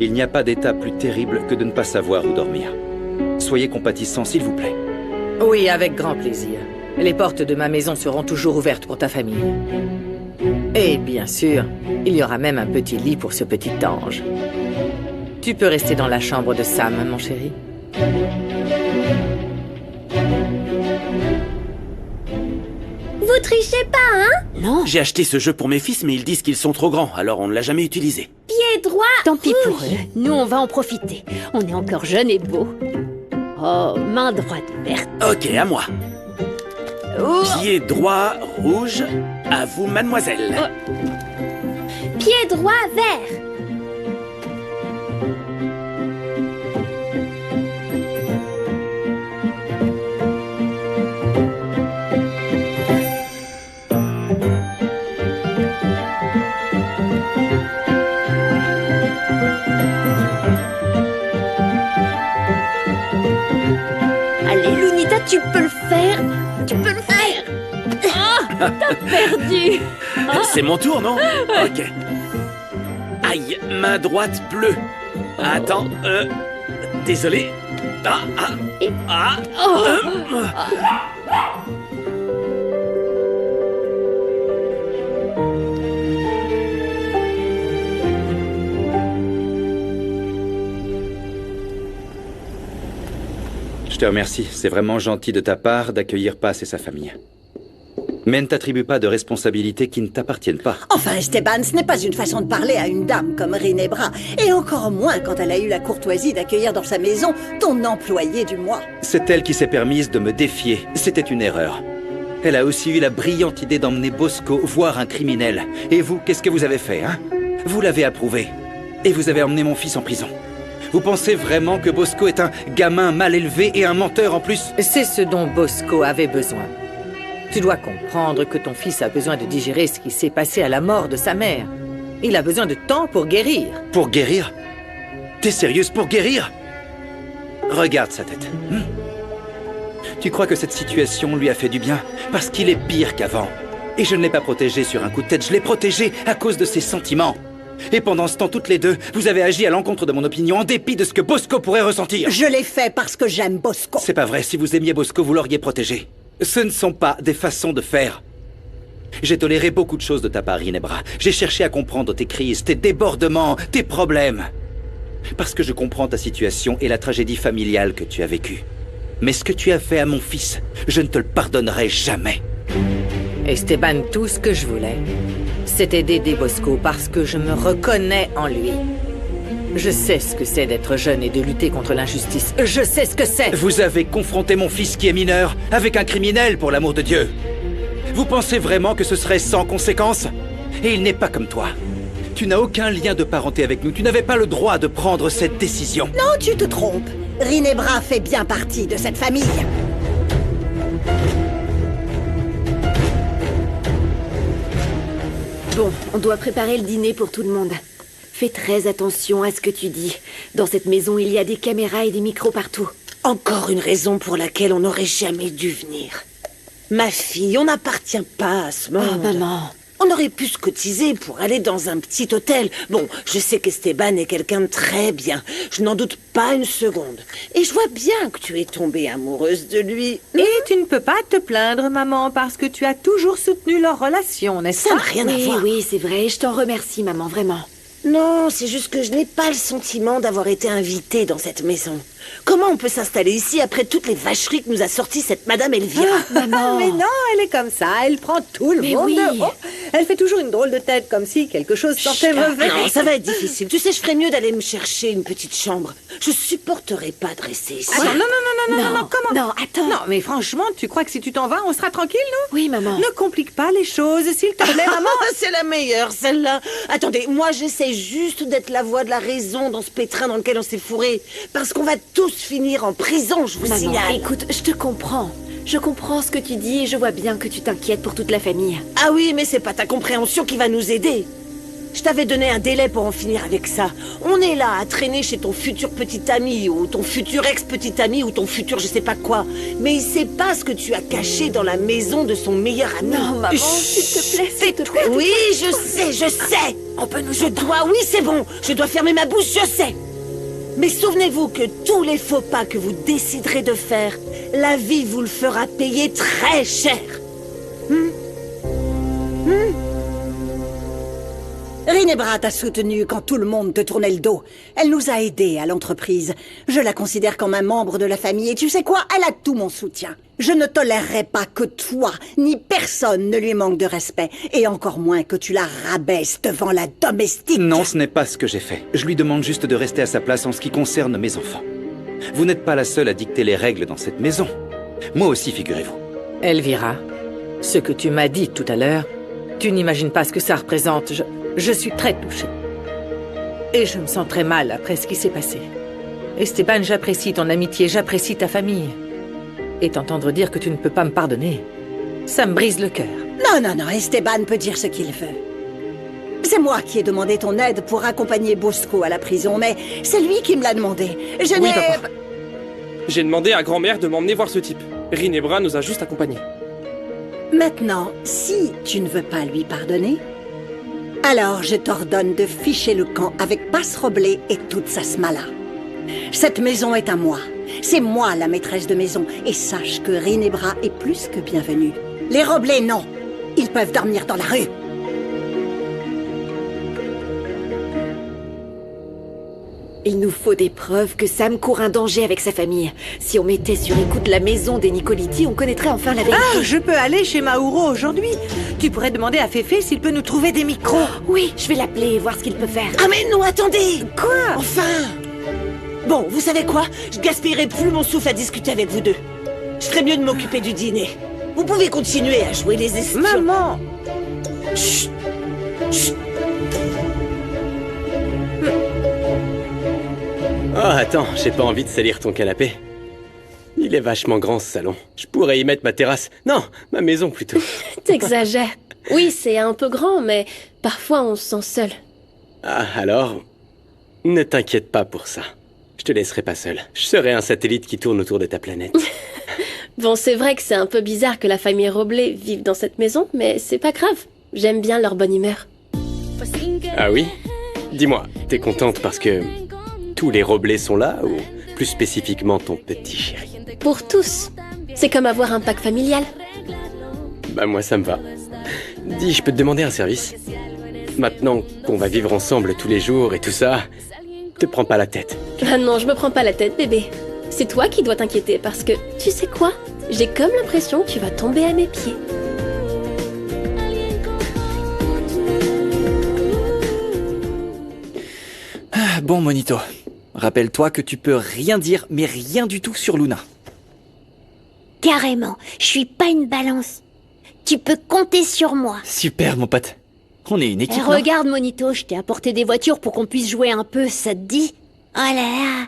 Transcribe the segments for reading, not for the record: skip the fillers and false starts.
Il n'y a pas d'état plus terrible que de ne pas savoir où dormir. Soyez compatissant, s'il vous plaît. Oui, avec grand plaisir. Les portes de ma maison seront toujours ouvertes pour ta famille. Et bien sûr, il y aura même un petit lit pour ce petit ange. Tu peux rester dans la chambre de Sam, mon chéri. Vous trichez pas, hein? Non. J'ai acheté ce jeu pour mes fils, mais ils disent qu'ils sont trop grands, alors on ne l'a jamais utilisé. Pied droit. Tant pis pour eux. Nous, on va en profiter. On est encore jeunes et beaux. Oh, main droite verte. Ok, à moi. Pied droit rouge, à vous, mademoiselle. Pied droit vert. Allez, Lunita, tu peux le faire. Tu peux le faire. Ah, t'as perdu. C'est mon tour, non? Ok. Aïe, main droite bleue. Attends, désolé. Je te remercie, c'est vraiment gentil de ta part d'accueillir Paz et sa famille. Mais ne t'attribue pas de responsabilités qui ne t'appartiennent pas. Enfin, Esteban, ce n'est pas une façon de parler à une dame comme Rinebra. Et encore moins quand elle a eu la courtoisie d'accueillir dans sa maison ton employé du mois. C'est elle qui s'est permise de me défier. C'était une erreur. Elle a aussi eu la brillante idée d'emmener Bosco voir un criminel. Et vous, qu'est-ce que vous avez fait, hein? Vous l'avez approuvé. Et vous avez emmené mon fils en prison. Vous pensez vraiment que Bosco est un gamin mal élevé et un menteur en plus? C'est ce dont Bosco avait besoin. Tu dois comprendre que ton fils a besoin de digérer ce qui s'est passé à la mort de sa mère. Il a besoin de temps pour guérir. Pour guérir? T'es sérieuse, pour guérir? Regarde sa tête. Tu crois que cette situation lui a fait du bien? Parce qu'il est pire qu'avant. Et je ne l'ai pas protégé sur un coup de tête, je l'ai protégé à cause de ses sentiments. Et pendant ce temps, toutes les deux, vous avez agi à l'encontre de mon opinion, en dépit de ce que Bosco pourrait ressentir. Je l'ai fait parce que j'aime Bosco. C'est pas vrai, si vous aimiez Bosco, vous l'auriez protégé. Ce ne sont pas des façons de faire. J'ai toléré beaucoup de choses de ta part, Ginebra. J'ai cherché à comprendre tes crises, tes débordements, tes problèmes. Parce que je comprends ta situation et la tragédie familiale que tu as vécue. Mais ce que tu as fait à mon fils, je ne te le pardonnerai jamais. Esteban, tout ce que je voulais, c'était d'aider Bosco parce que je me reconnais en lui. Je sais ce que c'est d'être jeune et de lutter contre l'injustice. Je sais ce que c'est. Vous avez confronté mon fils qui est mineur avec un criminel, pour l'amour de Dieu. Vous pensez vraiment que ce serait sans conséquence? Et il n'est pas comme toi. Tu n'as aucun lien de parenté avec nous. Tu n'avais pas le droit de prendre cette décision. Non, tu te trompes. Rinebra fait bien partie de cette famille. Bon, on doit préparer le dîner pour tout le monde. Fais très attention à ce que tu dis. Dans cette maison, il y a des caméras et des micros partout. Encore une raison pour laquelle on n'aurait jamais dû venir. Ma fille, on n'appartient pas à ce monde. Oh, maman. On aurait pu se cotiser pour aller dans un petit hôtel. Bon, je sais qu'Esteban est quelqu'un de très bien. Je n'en doute pas une seconde. Et je vois bien que tu es tombée amoureuse de lui. Et tu ne peux pas te plaindre, maman, parce que tu as toujours soutenu leur relation, n'est-ce Ça pas? n'a rien à voir. Oui, c'est vrai. Je t'en remercie, maman, vraiment. Non, c'est juste que je n'ai pas le sentiment d'avoir été invitée dans cette maison. Comment on peut s'installer ici après toutes les vacheries que nous a sorties cette Madame Elvira? Maman. Mais non, elle est comme ça, elle prend tout le Mais monde oui. de haut. Elle fait toujours une drôle de tête, comme si quelque chose sentait mauvais. Non, ça va être difficile. Tu sais, je ferais mieux d'aller me chercher une petite chambre. Je supporterais pas de rester ici. Attends, non, comment? Non, attends. Non, mais franchement, tu crois que si tu t'en vas, on sera tranquille, nous? Oui, maman. Ne complique pas les choses, s'il te plaît, maman. C'est la meilleure, celle-là. Attendez, moi, j'essaie juste d'être la voix de la raison dans ce pétrin dans lequel on s'est fourré. Parce qu'on va tous finir en prison, je vous Maman, signale. écoute, je te comprends. Je comprends ce que tu dis et je vois bien que tu t'inquiètes pour toute la famille. Ah oui, mais c'est pas ta compréhension qui va nous aider. Je t'avais donné un délai pour en finir avec ça. On est là à traîner chez ton futur petit ami, ou ton futur ex-petit ami, ou ton futur je sais pas quoi. Mais il sait pas ce que tu as caché dans la maison de son meilleur ami. Non, maman, s'il te plaît, s'il te plaît. Oui, je sais. Je dois, oui, c'est bon. Je dois fermer ma bouche, je sais. Mais souvenez-vous que tous les faux pas que vous déciderez de faire, la vie vous le fera payer très cher. Rinebra t'a soutenu quand tout le monde te tournait le dos. Elle nous a aidés à l'entreprise. Je la considère comme un membre de la famille et tu sais quoi? Elle a tout mon soutien. Je ne tolérerai pas que toi, ni personne ne lui manque de respect. Et encore moins que tu la rabaisses devant la domestique. Non, ce n'est pas ce que j'ai fait. Je lui demande juste de rester à sa place en ce qui concerne mes enfants. Vous n'êtes pas la seule à dicter les règles dans cette maison. Moi aussi, figurez-vous. Elvira, ce que tu m'as dit tout à l'heure, tu n'imagines pas ce que ça représente. Je suis très touchée. Et je me sens très mal après ce qui s'est passé. Esteban, j'apprécie ton amitié, j'apprécie ta famille. Et t'entendre dire que tu ne peux pas me pardonner, ça me brise le cœur. Non, Esteban peut dire ce qu'il veut. C'est moi qui ai demandé ton aide pour accompagner Bosco à la prison, mais c'est lui qui me l'a demandé. Oui, papa. J'ai demandé à grand-mère de m'emmener voir ce type. Rinebra nous a juste accompagnés. Maintenant, si tu ne veux pas lui pardonner, alors je t'ordonne de ficher le camp avec Passe Roblé et toute sa smala. Cette maison est à moi. C'est moi la maîtresse de maison. Et sache que Rinebra est plus que bienvenue. Les Roblé, non. Ils peuvent dormir dans la rue. Il nous faut des preuves que Sam court un danger avec sa famille. Si on mettait sur écoute la maison des Nicoliti, on connaîtrait enfin la vérité. Ah, je peux aller chez Mauro aujourd'hui. Tu pourrais demander à Féfé s'il peut nous trouver des micros. Oui, je vais l'appeler et voir ce qu'il peut faire. Ah mais non, attendez! Quoi? Enfin! Bon, vous savez quoi? Je gaspillerai plus mon souffle à discuter avec vous deux. Je ferais mieux de m'occuper du dîner. Vous pouvez continuer à jouer les espions. Maman! Chut! Chut! Oh, attends, j'ai pas envie de salir ton canapé. Il est vachement grand, ce salon. Je pourrais y mettre ma terrasse. Non, ma maison, plutôt. T'exagères. Oui, c'est un peu grand, mais parfois on se sent seul. Ah, alors... Ne t'inquiète pas pour ça. Je te laisserai pas seul. Je serai un satellite qui tourne autour de ta planète. Bon, c'est vrai que c'est un peu bizarre que la famille Roblé vive dans cette maison, mais c'est pas grave. J'aime bien leur bonne humeur. Ah oui? Dis-moi, t'es contente parce que... tous les Roblé sont là, ou plus spécifiquement ton petit chéri? Pour tous. C'est comme avoir un pack familial. Bah moi ça me va. Dis, je peux te demander un service? Maintenant qu'on va vivre ensemble tous les jours et tout ça, te prends pas la tête. Ah non, je me prends pas la tête, bébé. C'est toi qui dois t'inquiéter parce que, tu sais quoi? J'ai comme l'impression que tu vas tomber à mes pieds. Bon, Monito. Rappelle-toi que tu peux rien dire, mais rien du tout sur Luna. Carrément, je suis pas une balance. Tu peux compter sur moi. Super, mon pote. On est une équipe, non? Regarde, Monito, je t'ai apporté des voitures pour qu'on puisse jouer un peu, ça te dit? Oh là là,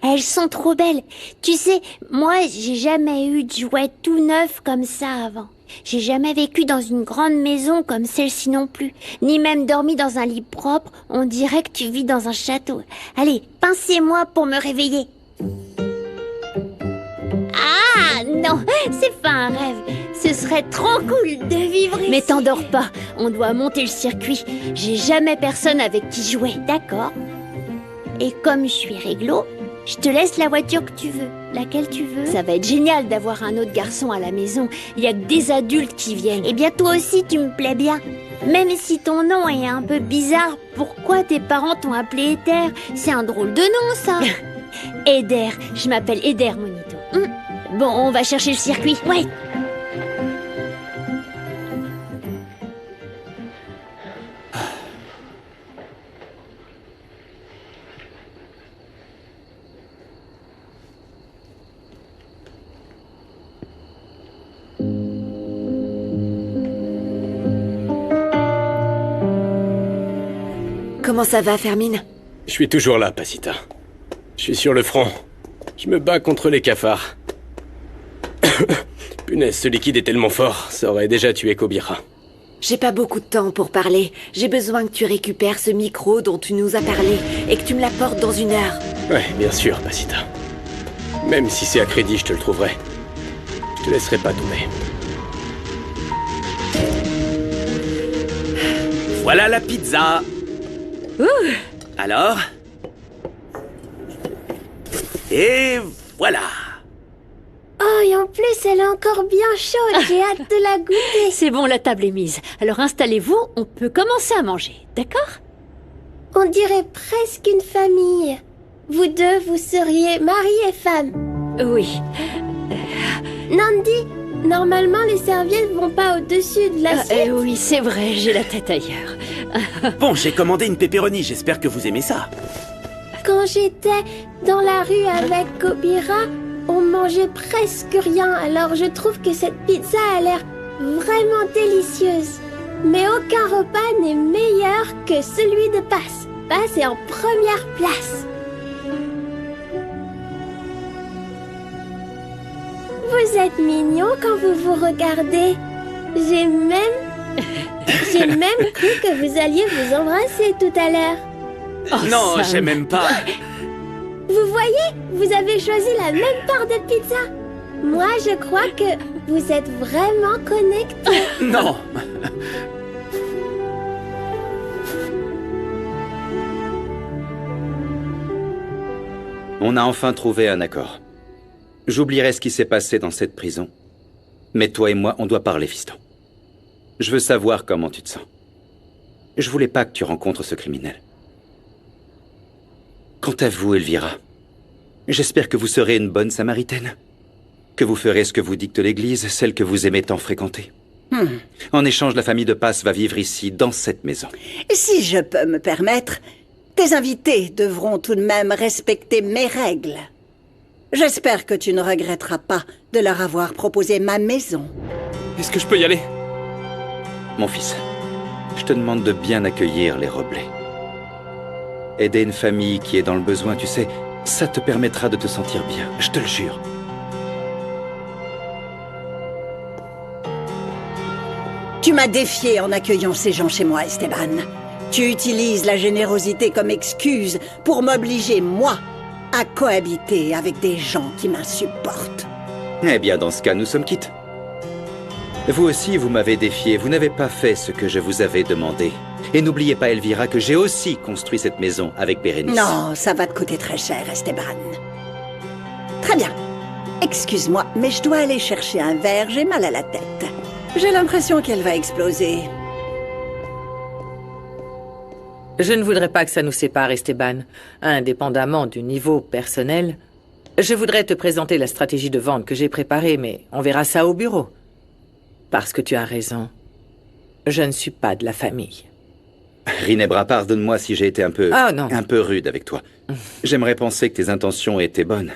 elles sont trop belles. Tu sais, moi, j'ai jamais eu de jouet tout neuf comme ça avant. J'ai jamais vécu dans une grande maison comme celle-ci non plus. Ni même dormi dans un lit propre. On dirait que tu vis dans un château. Allez, pincez-moi pour me réveiller. Ah non, c'est pas un rêve. Ce serait trop cool de vivre ici. Mais t'endors pas, on doit monter le circuit. J'ai jamais personne avec qui jouer, d'accord? Et comme je suis réglo, je te laisse la voiture que tu veux. Laquelle tu veux? Ça va être génial d'avoir un autre garçon à la maison. Il y a que des adultes qui viennent. Eh bien toi aussi tu me plais bien. Même si ton nom est un peu bizarre, pourquoi tes parents t'ont appelé Eder? C'est un drôle de nom ça. Eder, je m'appelle Eder, Monito. Bon, on va chercher le circuit. Ouais. Comment ça va, Fermine? Je suis toujours là, Pasita. Je suis sur le front. Je me bats contre les cafards. Punaise, ce liquide est tellement fort, ça aurait déjà tué Kobira. J'ai pas beaucoup de temps pour parler. J'ai besoin que tu récupères ce micro dont tu nous as parlé et que tu me l'apportes dans 1 heure. Ouais, bien sûr, Pasita. Même si c'est à crédit, je te le trouverai. Je te laisserai pas tomber. Voilà la pizza. Alors? Et voilà. Oh, et en plus, elle est encore bien chaude. J'ai hâte de la goûter. C'est bon, la table est mise. Alors installez-vous, on peut commencer à manger, d'accord? On dirait presque une famille. Vous deux, vous seriez mari et femme. Oui. Nandi, normalement, les serviettes vont pas au-dessus de l'assiette. Oui, c'est vrai, j'ai la tête ailleurs. Bon, j'ai commandé une pepperoni, j'espère que vous aimez ça. Quand j'étais dans la rue avec Kobira, on mangeait presque rien, alors je trouve que cette pizza a l'air vraiment délicieuse. Mais aucun repas n'est meilleur que celui de Paz. Paz est en première place. Vous êtes mignon quand vous vous regardez. J'ai même cru que vous alliez vous embrasser tout à l'heure. Non, Sam. j'ai même pas... Vous voyez, vous avez choisi la même part de pizza. Moi, je crois que vous êtes vraiment connectés. Non. On a enfin trouvé un accord. J'oublierai ce qui s'est passé dans cette prison. Mais toi et moi, on doit parler, fiston. Je veux savoir comment tu te sens. Je voulais pas que tu rencontres ce criminel. Quant à vous, Elvira, j'espère que vous serez une bonne samaritaine. Que vous ferez ce que vous dicte l'Église, celle que vous aimez tant fréquenter. En échange, la famille de Paz va vivre ici, dans cette maison. Si je peux me permettre, tes invités devront tout de même respecter mes règles. J'espère que tu ne regretteras pas de leur avoir proposé ma maison. Est-ce que je peux y aller? Mon fils, je te demande de bien accueillir les Roblé. Aider une famille qui est dans le besoin, tu sais, ça te permettra de te sentir bien, je te le jure. Tu m'as défié en accueillant ces gens chez moi, Esteban. Tu utilises la générosité comme excuse pour m'obliger, moi, à cohabiter avec des gens qui m'insupportent. Eh bien, dans ce cas, nous sommes quittes. Vous aussi, vous m'avez défié, vous n'avez pas fait ce que je vous avais demandé. Et n'oubliez pas, Elvira, que j'ai aussi construit cette maison avec Bérénice. Non, ça va te coûter très cher, Esteban. Très bien. Excuse-moi, mais je dois aller chercher un verre, j'ai mal à la tête. J'ai l'impression qu'elle va exploser. Je ne voudrais pas que ça nous sépare, Esteban. Indépendamment du niveau personnel, je voudrais te présenter la stratégie de vente que j'ai préparée, mais on verra ça au bureau. Parce que tu as raison. Je ne suis pas de la famille. Rinebra, pardonne-moi si j'ai été un peu rude avec toi. J'aimerais penser que tes intentions étaient bonnes.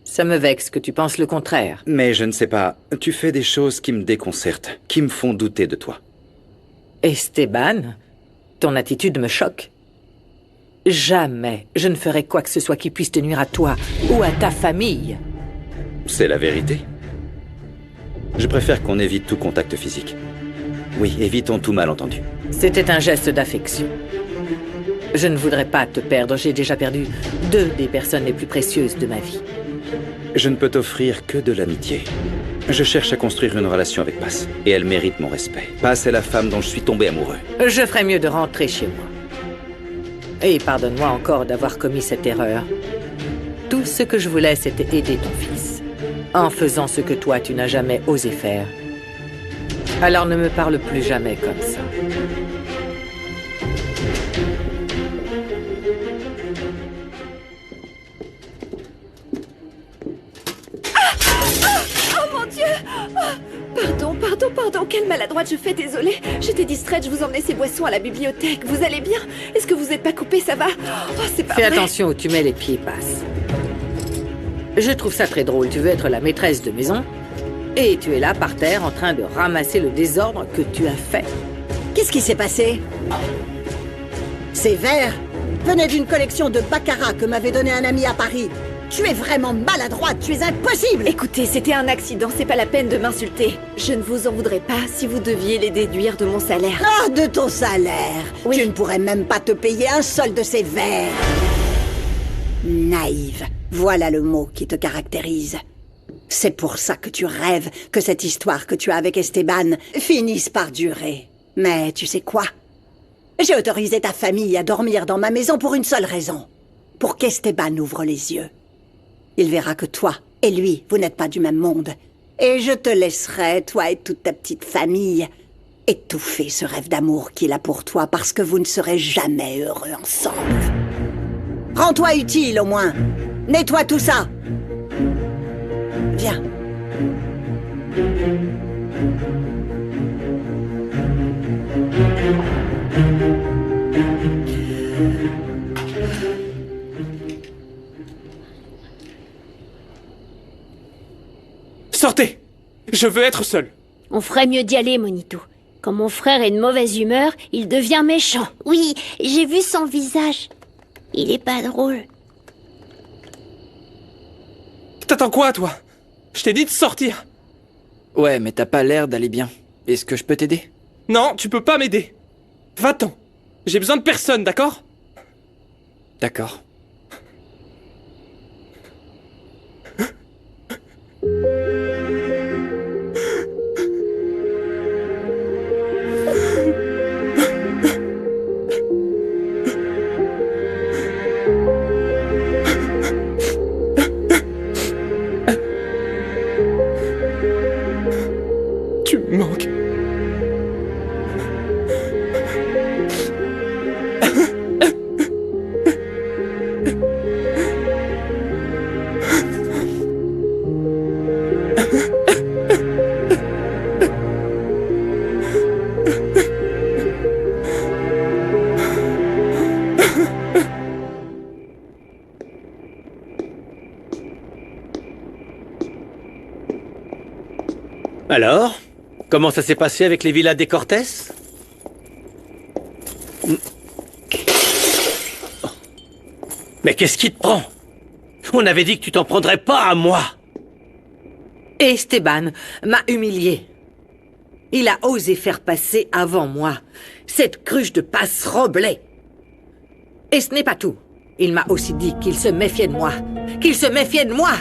Ça me vexe que tu penses le contraire. Mais je ne sais pas, tu fais des choses qui me déconcertent, qui me font douter de toi. Esteban, ton attitude me choque. Jamais je ne ferai quoi que ce soit qui puisse te nuire à toi ou à ta famille. C'est la vérité. Je préfère qu'on évite tout contact physique. Oui, évitons tout malentendu. C'était un geste d'affection. Je ne voudrais pas te perdre. J'ai déjà perdu 2 des personnes les plus précieuses de ma vie. Je ne peux t'offrir que de l'amitié. Je cherche à construire une relation avec Paz, et elle mérite mon respect. Paz est la femme dont je suis tombé amoureux. Je ferais mieux de rentrer chez moi. Et pardonne-moi encore d'avoir commis cette erreur. Tout ce que je voulais, c'était aider ton fils. En faisant ce que toi, tu n'as jamais osé faire. Alors ne me parle plus jamais comme ça. Pardon, quelle maladroite je fais, désolée. J'étais distraite, je vous emmenais ces boissons à la bibliothèque. Vous allez bien? Est-ce que vous n'êtes pas coupé, ça va? Oh, c'est pas Fais vrai. attention où tu mets les pieds, Paz. Je trouve ça très drôle. Tu veux être la maîtresse de maison et tu es là par terre en train de ramasser le désordre que tu as fait. Qu'est-ce qui s'est passé? Ces verres venaient d'une collection de baccarat que m'avait donné un ami à Paris. Tu es vraiment maladroite, tu es impossible! Écoutez, c'était un accident, c'est pas la peine de m'insulter. Je ne vous en voudrais pas si vous deviez les déduire de mon salaire. Ah, de ton salaire! Oui. Tu ne pourrais même pas te payer un seul de ces verres! Naïve, voilà le mot qui te caractérise. C'est pour ça que tu rêves que cette histoire que tu as avec Esteban finisse par durer. Mais tu sais quoi? J'ai autorisé ta famille à dormir dans ma maison pour une seule raison. Pour qu'Esteban ouvre les yeux. Il verra que toi et lui, vous n'êtes pas du même monde. Et je te laisserai, toi et toute ta petite famille, étouffer ce rêve d'amour qu'il a pour toi parce que vous ne serez jamais heureux ensemble. Rends-toi utile au moins. Nettoie tout ça. Viens. Sortez! Je veux être seul. On ferait mieux d'y aller, Monito. Quand mon frère est de mauvaise humeur, il devient méchant. Oui, j'ai vu son visage. Il est pas drôle. T'attends quoi, toi? Je t'ai dit de sortir. Ouais, mais t'as pas l'air d'aller bien. Est-ce que je peux t'aider? Non, tu peux pas m'aider. Va-t'en. J'ai besoin de personne, d'accord? D'accord. Tu me manques. Alors, comment ça s'est passé avec les villas des Cortés? Mais qu'est-ce qui te prend? On avait dit que tu t'en prendrais pas à moi. Esteban m'a humilié. Il a osé faire passer avant moi cette cruche de passe-roblé. Et ce n'est pas tout. Il m'a aussi dit qu'il se méfiait de moi. Qu'il se méfiait de moi!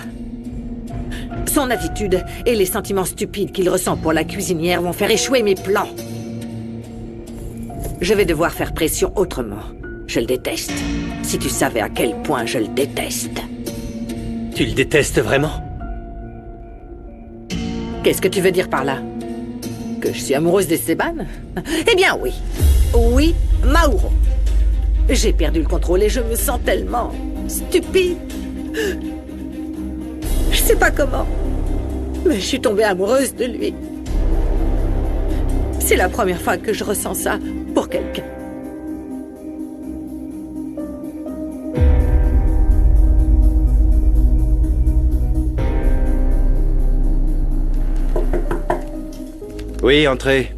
Son attitude et les sentiments stupides qu'il ressent pour la cuisinière vont faire échouer mes plans. Je vais devoir faire pression autrement. Je le déteste. Si tu savais à quel point je le déteste. Tu le détestes vraiment? Qu'est-ce que tu veux dire par là? Que je suis amoureuse d'Esteban? Eh bien oui. Oui, Mauro. J'ai perdu le contrôle et je me sens tellement stupide. Je sais pas comment, mais je suis tombée amoureuse de lui. C'est la première fois que je ressens ça pour quelqu'un. Oui, entrez.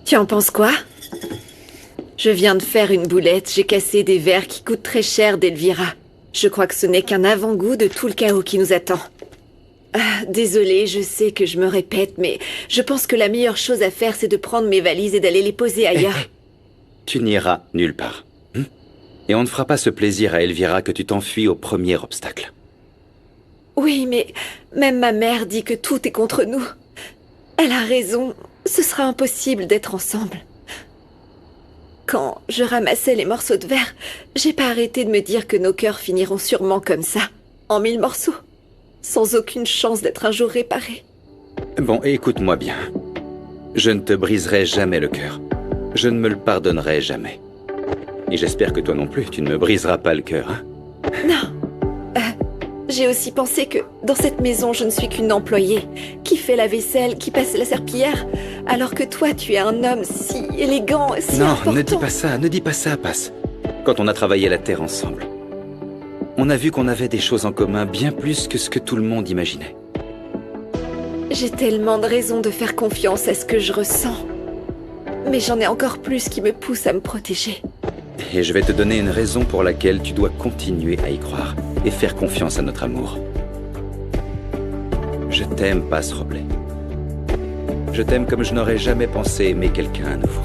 Tu en penses quoi? Je viens de faire une boulette, j'ai cassé des verres qui coûtent très cher d'Elvira. Je crois que ce n'est qu'un avant-goût de tout le chaos qui nous attend. Désolée, je sais que je me répète, mais je pense que la meilleure chose à faire, c'est de prendre mes valises et d'aller les poser ailleurs. Tu n'iras nulle part. Et on ne fera pas ce plaisir à Elvira que tu t'enfuis au premier obstacle. Oui, mais même ma mère dit que tout est contre nous. Elle a raison, ce sera impossible d'être ensemble. Quand je ramassais les morceaux de verre, j'ai pas arrêté de me dire que nos cœurs finiront sûrement comme ça, en 1000 morceaux, sans aucune chance d'être un jour réparés. Bon, écoute-moi bien. Je ne te briserai jamais le cœur. Je ne me le pardonnerai jamais. Et j'espère que toi non plus, tu ne me briseras pas le cœur, hein? Non. J'ai aussi pensé que dans cette maison, je ne suis qu'une employée, qui fait la vaisselle, qui passe la serpillière, alors que toi, tu es un homme si élégant, si important. Non, ne dis pas ça, Passe. Quand on a travaillé la terre ensemble, on a vu qu'on avait des choses en commun bien plus que ce que tout le monde imaginait. J'ai tellement de raisons de faire confiance à ce que je ressens. Mais j'en ai encore plus qui me poussent à me protéger. Et je vais te donner une raison pour laquelle tu dois continuer à y croire et faire confiance à notre amour. Je t'aime, Passe Roblé. Je t'aime comme je n'aurais jamais pensé aimer quelqu'un à nouveau.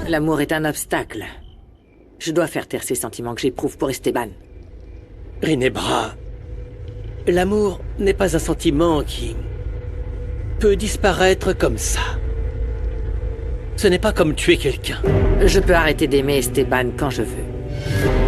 L'amour est un obstacle. Je dois faire taire ces sentiments que j'éprouve pour Esteban. Rinebra, l'amour n'est pas un sentiment qui peut disparaître comme ça. Ce n'est pas comme tuer quelqu'un. Je peux arrêter d'aimer Esteban quand je veux.